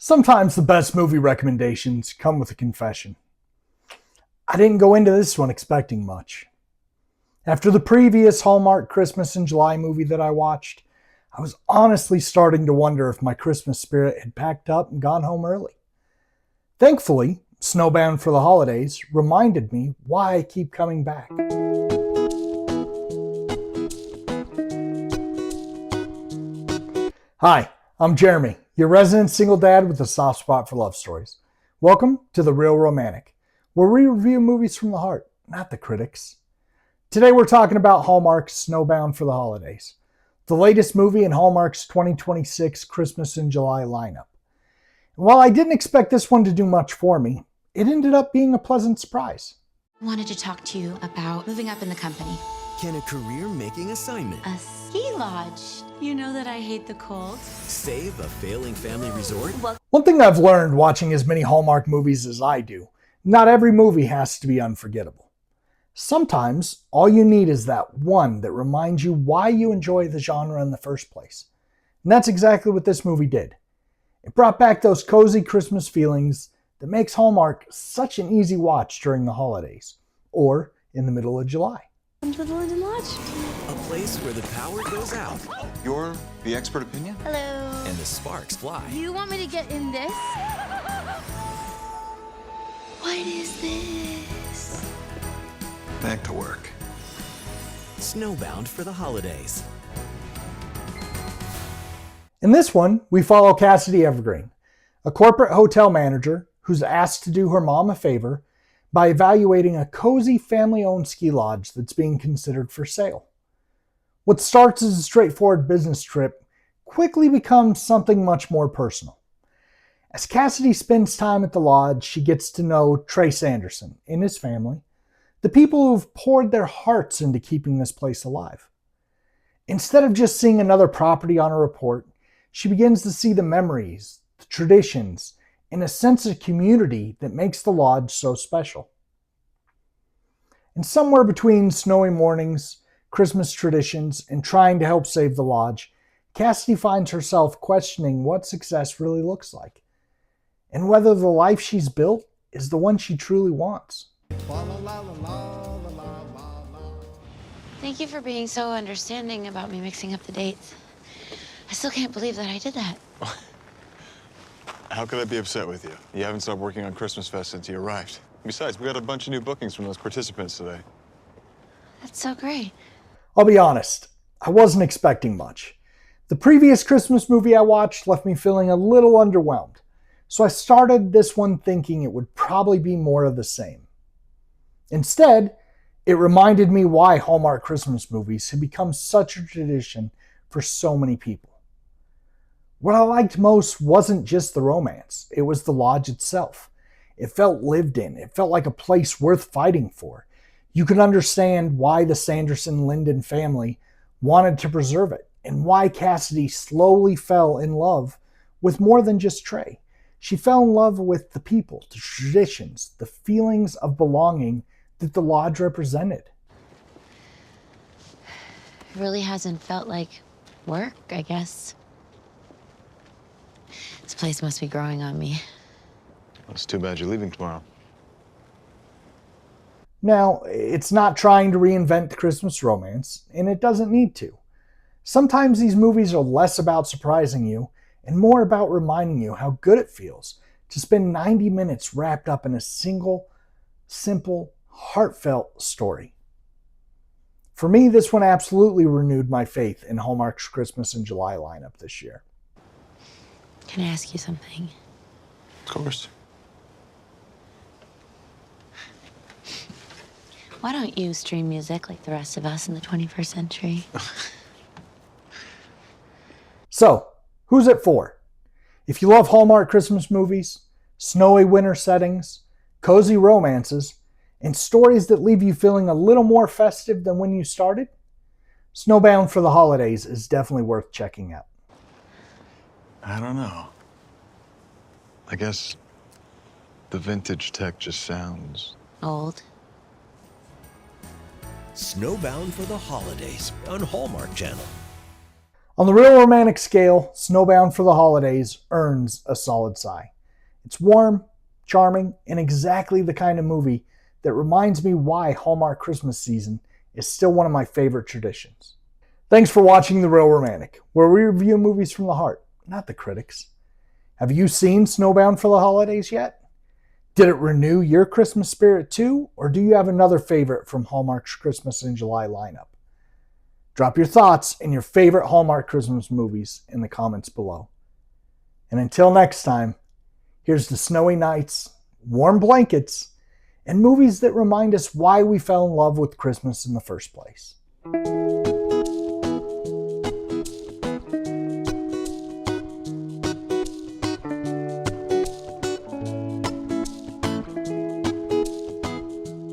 Sometimes the best movie recommendations come with a confession. I didn't go into this one expecting much. After the previous Hallmark Christmas in July movie that I watched, I was honestly starting to wonder if my Christmas spirit had packed up and gone home early. Thankfully, Snowbound for the Holidays reminded me why I keep coming back. Hi, I'm Jeremy, your resident single dad with a soft spot for love stories. Welcome to The Real Romantic, where we review movies from the heart, not the critics. Today we're talking about Hallmark's Snowbound for the Holidays, the latest movie in Hallmark's 2026 Christmas in July lineup. And while I didn't expect this one to do much for me, it ended up being a pleasant surprise. I wanted to talk to you about moving up in the company. Can a career-making assignment A ski lodge. You know that I hate the cold. save a failing family resort? One thing I've learned watching as many Hallmark movies as I do, not every movie has to be unforgettable. Sometimes all you need is that one that reminds you why you enjoy the genre in the first place. And that's exactly what this movie did. It brought back those cozy Christmas feelings that makes Hallmark such an easy watch during the holidays, or in the middle of July. Welcome to the London Lodge. A place where the power goes out You're the expert opinion? Hello. and the sparks fly. You want me to get in this? What is this? Back to work. Snowbound for the holidays. In this one, we follow Cassidy Evergreen, a corporate hotel manager who's asked to do her mom a favor by evaluating a cozy family-owned ski lodge that's being considered for sale. What starts as a straightforward business trip quickly becomes something much more personal. As Cassidy spends time at the lodge, she gets to know Trey Sanderson and his family, the people who've poured their hearts into keeping this place alive. Instead of just seeing another property on a report, she begins to see the memories, the traditions, and a sense of community that makes the lodge so special. And somewhere between snowy mornings, Christmas traditions, and trying to help save the lodge, Cassidy finds herself questioning what success really looks like, and whether the life she's built is the one she truly wants. Thank you for being so understanding about me mixing up the dates. I still can't believe that I did that. How could I be upset with you? You haven't stopped working on Christmas Fest since you arrived. Besides, we got a bunch of new bookings from those participants today. That's so great. I'll be honest, I wasn't expecting much. The previous Christmas movie I watched left me feeling a little underwhelmed, so I started this one thinking it would probably be more of the same. Instead, it reminded me why Hallmark Christmas movies had become such a tradition for so many people. What I liked most wasn't just the romance, it was the lodge itself. It felt lived in, it felt like a place worth fighting for. You could understand why the Sanderson-Linden family wanted to preserve it, and why Cassidy slowly fell in love with more than just Trey. She fell in love with the people, the traditions, the feelings of belonging that the lodge represented. It really hasn't felt like work, I guess. This place must be growing on me. Well, it's too bad you're leaving tomorrow. Now, it's not trying to reinvent the Christmas romance, and it doesn't need to. Sometimes these movies are less about surprising you and more about reminding you how good it feels to spend 90 minutes wrapped up in a single, simple, heartfelt story. For me, this one absolutely renewed my faith in Hallmark's Christmas in July lineup this year. Can I ask you something? Of course. Why don't you stream music like the rest of us in the 21st century? So, who's it for? If you love Hallmark Christmas movies, snowy winter settings, cozy romances, and stories that leave you feeling a little more festive than when you started, Snowbound for the Holidays is definitely worth checking out. I don't know. I guess the vintage tech just sounds... Old. Snowbound for the holidays on Hallmark Channel. On the real romantic scale, Snowbound for the Holidays earns a solid Sigh. It's warm, charming, and exactly the kind of movie that reminds me why Hallmark Christmas season is still one of my favorite traditions. Thanks for watching The Real Romantic, where we review movies from the heart, not the critics. Have you seen Snowbound for the Holidays yet? Did it renew your Christmas spirit too, or do you have another favorite from Hallmark's Christmas in July lineup? Drop your thoughts and your favorite Hallmark Christmas movies in the comments below. And until next time, here's to snowy nights, warm blankets, and movies that remind us why we fell in love with Christmas in the first place.